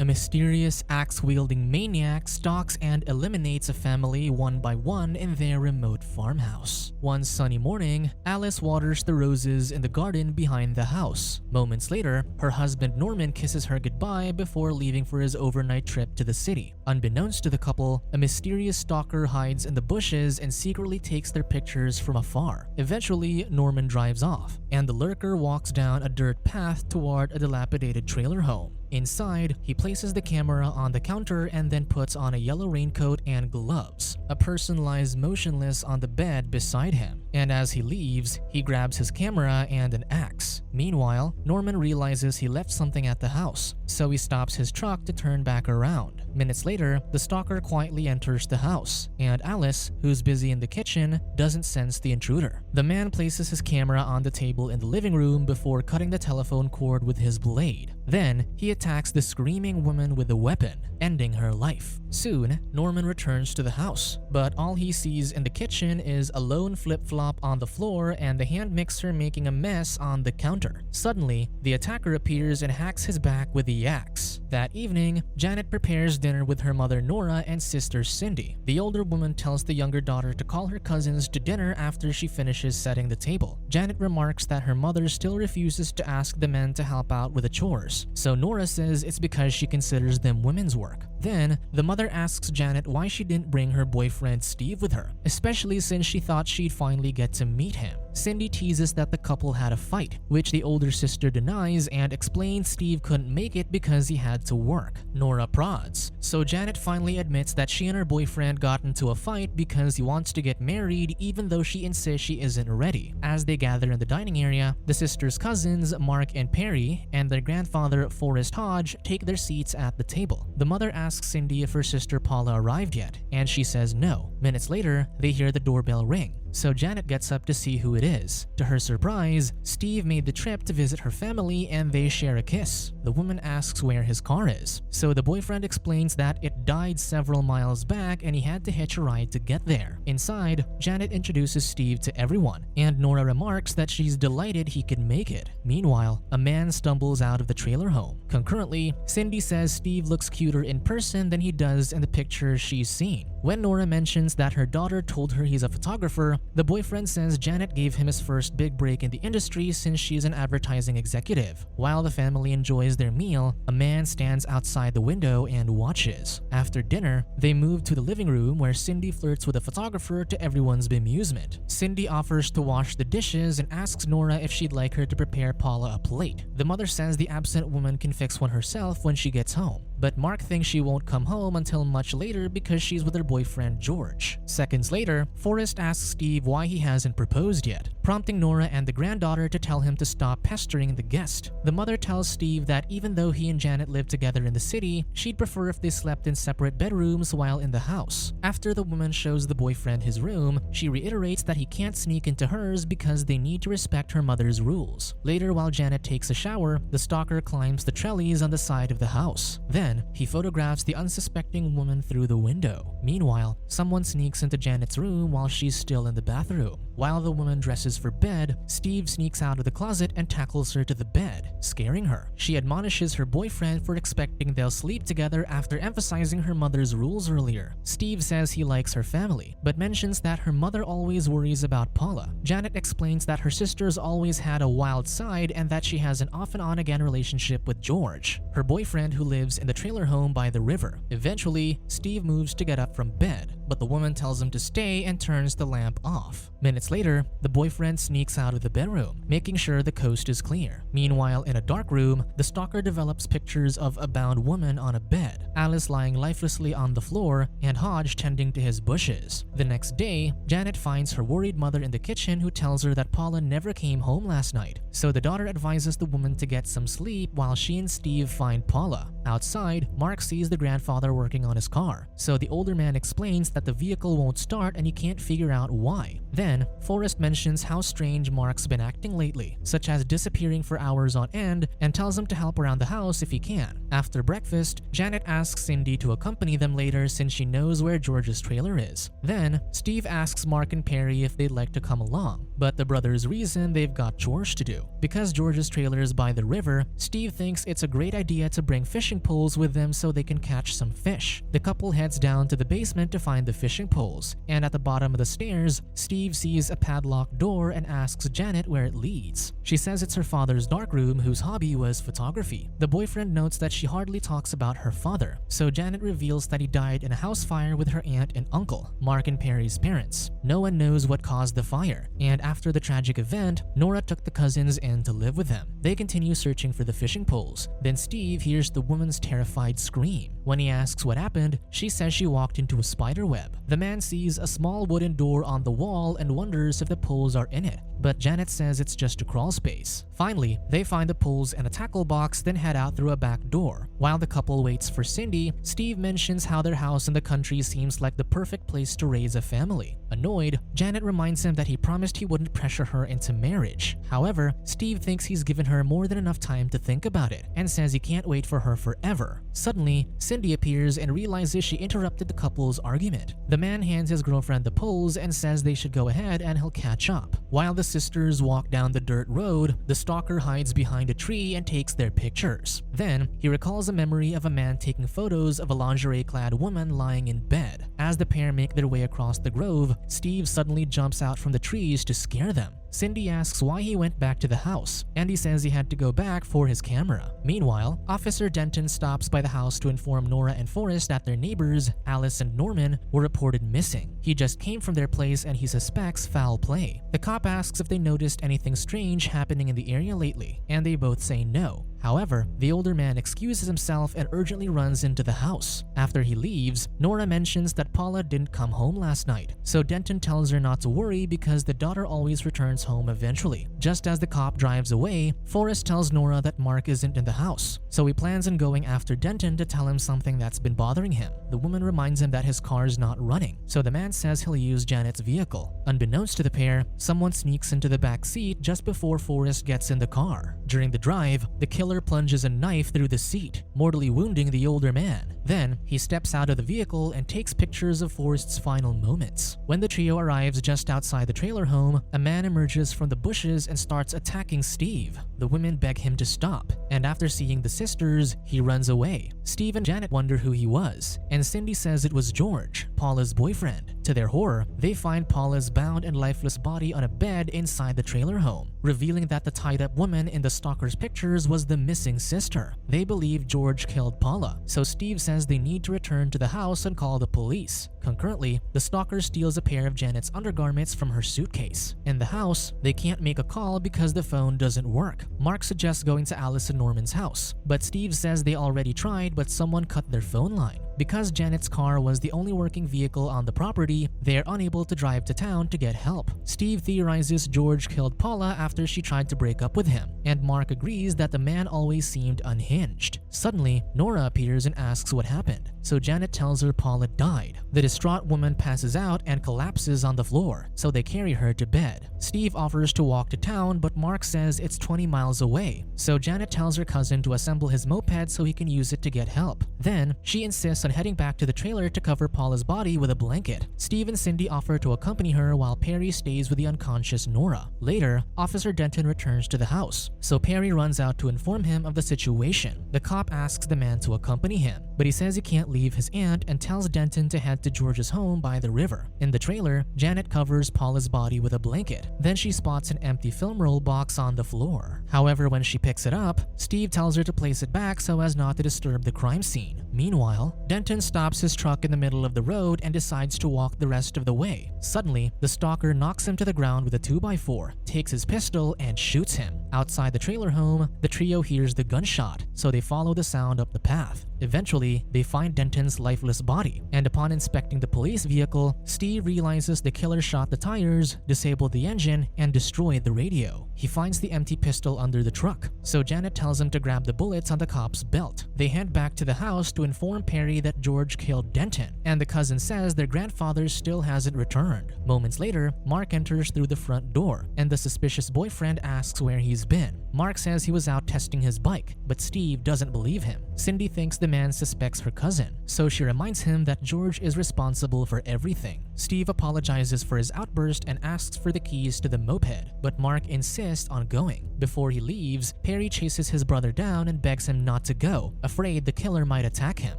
a mysterious axe-wielding maniac stalks and eliminates a family one by one in their remote farmhouse. One sunny morning, Alice waters the roses in the garden behind the house. Moments later, her husband Norman kisses her goodbye before leaving for his overnight trip to the city. Unbeknownst to the couple, a mysterious stalker hides in the bushes and secretly takes their pictures from afar. Eventually, Norman drives off, and the lurker walks down a dirt path toward a dilapidated trailer home. Inside, he places the camera on the counter and then puts on a yellow raincoat and gloves. A person lies motionless on the bed beside him, and as he leaves, he grabs his camera and an axe. Meanwhile, Norman realizes he left something at the house, so he stops his truck to turn back around. Minutes later, the stalker quietly enters the house, and Alice, who's busy in the kitchen, doesn't sense the intruder. The man places his camera on the table in the living room before cutting the telephone cord with his blade. Then, he attacks the screaming woman with a weapon, ending her life. Soon, Norman returns to the house, but all he sees in the kitchen is a lone flip-flop on the floor and the hand mixer making a mess on the counter. Suddenly, the attacker appears and hacks his back with the axe. That evening, Janet prepares dinner with her mother Nora and sister Cindy. The older woman tells the younger daughter to call her cousins to dinner after she finishes setting the table. Janet remarks that her mother still refuses to ask the men to help out with the chores, so Nora says it's because she considers them women's work. Then, the mother asks Janet why she didn't bring her boyfriend Steve with her, especially since she thought she'd finally get to meet him. Cindy teases that the couple had a fight, which the older sister denies and explains Steve couldn't make it because he had to work. Nora prods, so Janet finally admits that she and her boyfriend got into a fight because he wants to get married even though she insists she isn't ready. As they gather in the dining area, the sisters' cousins Mark and Perry and their grandfather Forrest Hodge take their seats at the table. The mother asks Cindy if her sister Paula arrived yet, and she says no. Minutes later, they hear the doorbell ring, so Janet gets up to see who it is. To her surprise, Steve made the trip to visit her family and they share a kiss. The woman asks where his car is, so the boyfriend explains that it died several miles back and he had to hitch a ride to get there. Inside, Janet introduces Steve to everyone, and Nora remarks that she's delighted he could make it. Meanwhile, a man stumbles out of the trailer home. Concurrently, Cindy says Steve looks cuter in person than he does in the pictures she's seen. When Nora mentions that her daughter told her he's a photographer, the boyfriend says Janet gave him his first big break in the industry since she's an advertising executive. While the family enjoys their meal, a man stands outside the window and watches. After dinner, they move to the living room where Cindy flirts with a photographer to everyone's bemusement. Cindy offers to wash the dishes and asks Nora if she'd like her to prepare Paula a plate. The mother says the absent woman can fix one herself when she gets home, but Mark thinks she won't come home until much later because she's with her boyfriend George. Seconds later, Forrest asks Steve why he hasn't proposed yet, prompting Nora and the granddaughter to tell him to stop pestering the guest. The mother tells Steve that even though he and Janet live together in the city, she'd prefer if they slept in separate bedrooms while in the house. After the woman shows the boyfriend his room, she reiterates that he can't sneak into hers because they need to respect her mother's rules. Later, while Janet takes a shower, the stalker climbs the trellis on the side of the house. Then, he photographs the unsuspecting woman through the window. Meanwhile, someone sneaks into Janet's room while she's still in the bathroom. While the woman dresses for bed, Steve sneaks out of the closet and tackles her to the bed, scaring her. She admonishes her boyfriend for expecting they'll sleep together after emphasizing her mother's rules earlier. Steve says he likes her family, but mentions that her mother always worries about Paula. Janet explains that her sister's always had a wild side and that she has an off and on again relationship with George, her boyfriend who lives in the trailer home by the river. Eventually, Steve moves to get up from bed, but the woman tells him to stay and turns the lamp off. Minutes later, the boyfriend sneaks out of the bedroom, making sure the coast is clear. Meanwhile, in a dark room, the stalker develops pictures of a bound woman on a bed, Alice lying lifelessly on the floor, and Hodge tending to his bushes. The next day, Janet finds her worried mother in the kitchen who tells her that Paula never came home last night, so the daughter advises the woman to get some sleep while she and Steve find Paula. Outside, Mark sees the grandfather working on his car, so the older man explains that the vehicle won't start and he can't figure out why. Then, Forrest mentions how strange Mark's been acting lately, such as disappearing for hours on end, and tells him to help around the house if he can. After breakfast, Janet asks Cindy to accompany them later since she knows where George's trailer is. Then, Steve asks Mark and Perry if they'd like to come along, but the brothers reason they've got chores to do. Because George's trailer is by the river, Steve thinks it's a great idea to bring fishing poles with them so they can catch some fish. The couple heads down to the basement to find the fishing poles, and at the bottom of the stairs, Steve sees a padlocked door and asks Janet where it leads. She says it's her father's darkroom, whose hobby was photography. The boyfriend notes that she hardly talks about her father, so Janet reveals that he died in a house fire with her aunt and uncle, Mark and Perry's parents. No one knows what caused the fire, and after the tragic event, Nora took the cousins in to live with them. They continue searching for the fishing poles. Then Steve hears the woman's terrified scream. When he asks what happened, she says she walked into a spider web. The man sees a small wooden door on the wall and wonders if the poles are in it, but Janet says it's just a crawl space. Finally, they find the poles and a tackle box, then head out through a back door. While the couple waits for Cindy, Steve mentions how their house in the country seems like the perfect place to raise a family. Annoyed, Janet reminds him that he promised he wouldn't pressure her into marriage. However, Steve thinks he's given her more than enough time to think about it and says he can't wait for her forever. Suddenly, Cindy appears and realizes she interrupted the couple's argument. The man hands his girlfriend the poles and says they should go ahead and he'll catch up. While the sisters walk down the dirt road, the stalker hides behind a tree and takes their pictures. Then, he recalls a memory of a man taking photos of a lingerie-clad woman lying in bed. As the pair make their way across the grove, Steve suddenly jumps out from the trees to scare them. Cindy asks why he went back to the house, and he says he had to go back for his camera. Meanwhile, Officer Denton stops by the house to inform Nora and Forrest that their neighbors, Alice and Norman, were reported missing. He just came from their place and he suspects foul play. The cop asks if they noticed anything strange happening in the area lately, and they both say no. However, the older man excuses himself and urgently runs into the house. After he leaves, Nora mentions that Paula didn't come home last night, so Denton tells her not to worry because the daughter always returns home eventually. Just as the cop drives away, Forrest tells Nora that Mark isn't in the house, so he plans on going after Denton to tell him something that's been bothering him. The woman reminds him that his car's not running, so the man says he'll use Janet's vehicle. Unbeknownst to the pair, someone sneaks into the back seat just before Forrest gets in the car. During the drive, the killer plunges a knife through the seat, mortally wounding the older man. Then, he steps out of the vehicle and takes pictures of Forrest's final moments. When the trio arrives just outside the trailer home, a man emerges from the bushes and starts attacking Steve. The women beg him to stop, and after seeing the sisters, he runs away. Steve and Janet wonder who he was, and Cindy says it was George, Paula's boyfriend. To their horror, they find Paula's bound and lifeless body on a bed inside the trailer home, revealing that the tied-up woman in the stalker's pictures was the missing sister. They believe George killed Paula, so Steve says they need to return to the house and call the police. Concurrently, the stalker steals a pair of Janet's undergarments from her suitcase. In the house, they can't make a call because the phone doesn't work. Mark suggests going to Alice and Norman's house, but Steve says they already tried but someone cut their phone line. Because Janet's car was the only working vehicle on the property, they are unable to drive to town to get help. Steve theorizes George killed Paula after she tried to break up with him, and Mark agrees that the man always seemed unhinged. Suddenly, Nora appears and asks what happened, so Janet tells her Paula died. The distraught woman passes out and collapses on the floor, so they carry her to bed. Steve offers to walk to town, but Mark says it's 20 miles away, so Janet tells her cousin to assemble his moped so he can use it to get help. Then, she insists on heading back to the trailer to cover Paula's body with a blanket. Steve and Cindy offer to accompany her while Perry stays with the unconscious Nora. Later, Officer Denton returns to the house, so Perry runs out to inform him of the situation. The cop asks the man to accompany him, but he says he can't leave his aunt and tells Denton to head to George's home by the river. In the trailer, Janet covers Paula's body with a blanket. Then she spots an empty film roll box on the floor. However, when she picks it up, Steve tells her to place it back so as not to disturb the crime scene. Meanwhile, Denton stops his truck in the middle of the road and decides to walk the rest of the way. Suddenly, the stalker knocks him to the ground with a 2x4, takes his pistol, and shoots him. Outside the trailer home, the trio hears the gunshot, so they follow the sound up the path. Eventually, they find Denton's lifeless body, and upon inspecting the police vehicle, Steve realizes the killer shot the tires, disabled the engine, and destroyed the radio. He finds the empty pistol under the truck, so Janet tells him to grab the bullets on the cop's belt. They head back to the house to inform Perry that George killed Denton, and the cousin says their grandfather still hasn't returned. Moments later, Mark enters through the front door, and the suspicious boyfriend asks where he's been. Mark says he was out testing his bike, but Steve doesn't believe him. Cindy thinks the man suspects her cousin, so she reminds him that George is responsible for everything. Steve apologizes for his outburst and asks for the keys to the moped, but Mark insists on going. Before he leaves, Perry chases his brother down and begs him not to go, afraid the killer might attack him.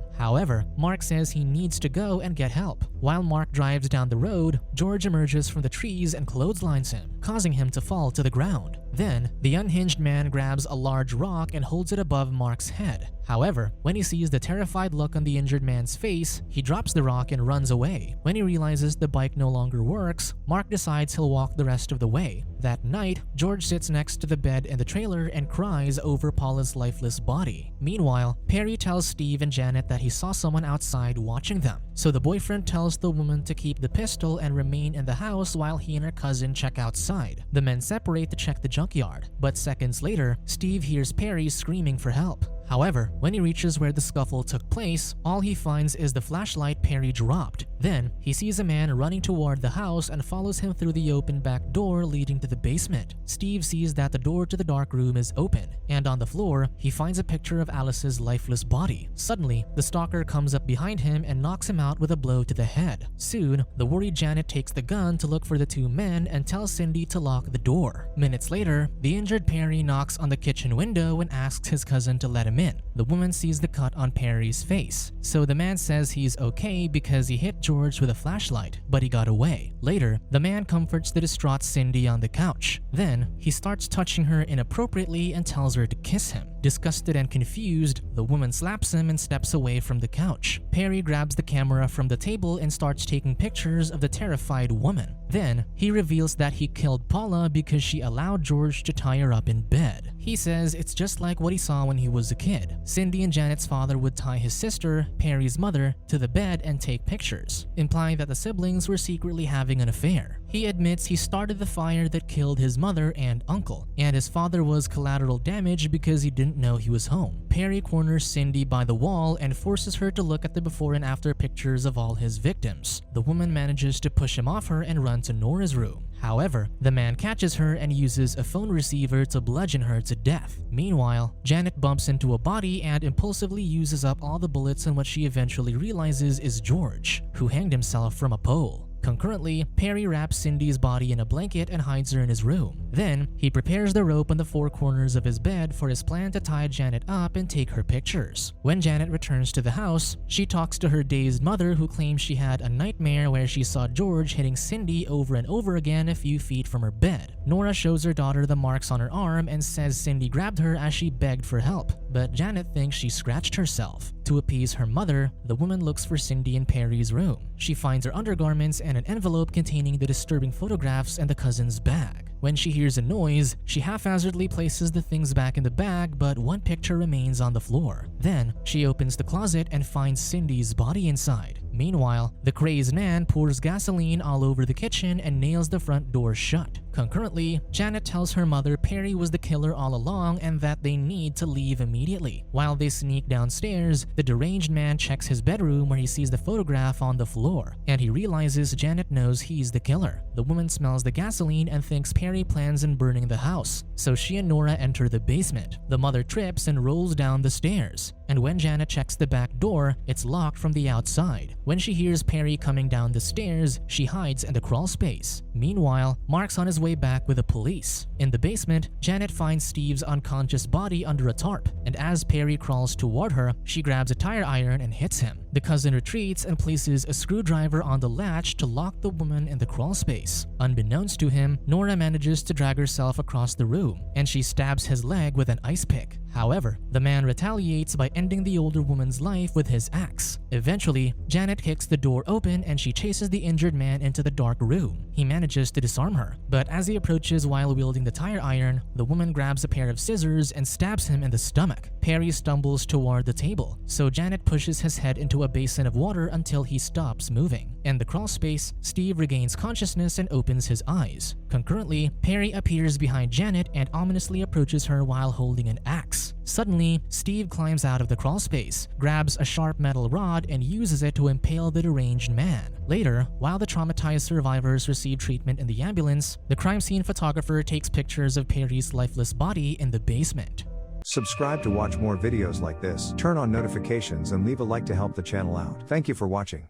However, Mark says he needs to go and get help. While Mark drives down the road, George emerges from the trees and clotheslines him, causing him to fall to the ground. Then, the unhinged man grabs a large rock and holds it above Mark's head. However, when he sees the terrified look on the injured man's face, he drops the rock and runs away. When he realizes the bike no longer works, Mark decides he'll walk the rest of the way. That night, George sits next to the bed in the trailer and cries over Paula's lifeless body. Meanwhile, Perry tells Steve and Janet that he saw someone outside watching them. So the boyfriend tells the woman to keep the pistol and remain in the house while he and her cousin check outside. The men separate to check the junkyard, but seconds later, Steve hears Perry screaming for help. However, when he reaches where the scuffle took place, all he finds is the flashlight Perry dropped. Then, he sees a man running toward the house and follows him through the open back door leading to the basement. Steve sees that the door to the dark room is open, and on the floor, he finds a picture of Alice's lifeless body. Suddenly, the stalker comes up behind him and knocks him out with a blow to the head. Soon, the worried Janet takes the gun to look for the two men and tells Cindy to lock the door. Minutes later, the injured Perry knocks on the kitchen window and asks his cousin to let him in. The woman sees the cut on Perry's face, so the man says he's okay because he hit George with a flashlight, but he got away. Later, the man comforts the distraught Cindy on the couch. Then, he starts touching her inappropriately and tells her to kiss him. Disgusted and confused, the woman slaps him and steps away from the couch. Perry grabs the camera from the table and starts taking pictures of the terrified woman. Then, he reveals that he killed Paula because she allowed George to tie her up in bed. He says it's just like what he saw when he was a kid. Cindy and Janet's father would tie his sister, Perry's mother, to the bed and take pictures, implying that the siblings were secretly having an affair. He admits he started the fire that killed his mother and uncle, and his father was collateral damage because he didn't know he was home. Perry corners Cindy by the wall and forces her to look at the before and after pictures of all his victims. The woman manages to push him off her and run to Nora's room. However, the man catches her and uses a phone receiver to bludgeon her to death. Meanwhile, Janet bumps into a body and impulsively uses up all the bullets in what she eventually realizes is George, who hanged himself from a pole. Concurrently, Perry wraps Cindy's body in a blanket and hides her in his room. Then, he prepares the rope on the four corners of his bed for his plan to tie Janet up and take her pictures. When Janet returns to the house, she talks to her dazed mother who claims she had a nightmare where she saw George hitting Cindy over and over again a few feet from her bed. Nora shows her daughter the marks on her arm and says Cindy grabbed her as she begged for help, but Janet thinks she scratched herself. To appease her mother, the woman looks for Cindy in Perry's room. She finds her undergarments and an envelope containing the disturbing photographs and the cousin's bag. When she hears a noise, she haphazardly places the things back in the bag, but one picture remains on the floor. Then, she opens the closet and finds Cindy's body inside. Meanwhile, the crazed Nan pours gasoline all over the kitchen and nails the front door shut. Concurrently, Janet tells her mother Perry was the killer all along and that they need to leave immediately. While they sneak downstairs, the deranged man checks his bedroom where he sees the photograph on the floor, and he realizes Janet knows he's the killer. The woman smells the gasoline and thinks Perry plans on burning the house, so she and Nora enter the basement. The mother trips and rolls down the stairs, and when Janet checks the back door, it's locked from the outside. When she hears Perry coming down the stairs, she hides in the crawl space. Meanwhile, Mark's on his way back with the police. In the basement, Janet finds Steve's unconscious body under a tarp, and as Perry crawls toward her, she grabs a tire iron and hits him. The cousin retreats and places a screwdriver on the latch to lock the woman in the crawl space. Unbeknownst to him, Nora manages to drag herself across the room, and she stabs his leg with an ice pick. However, the man retaliates by ending the older woman's life with his axe. Eventually, Janet kicks the door open and she chases the injured man into the dark room. He manages to disarm her, but as he approaches while wielding the tire iron, the woman grabs a pair of scissors and stabs him in the stomach. Perry stumbles toward the table, so Janet pushes his head into a basin of water until he stops moving. In the crawl space, Steve regains consciousness and opens his eyes. Concurrently, Perry appears behind Janet and ominously approaches her while holding an axe. Suddenly, Steve climbs out of the crawl space, grabs a sharp metal rod, and uses it to impale the deranged man. Later, while the traumatized survivors receive treatment in the ambulance, the crime scene photographer takes pictures of Perry's lifeless body in the basement. Subscribe to watch more videos like this, turn on notifications and leave a like to help the channel out. Thank you for watching.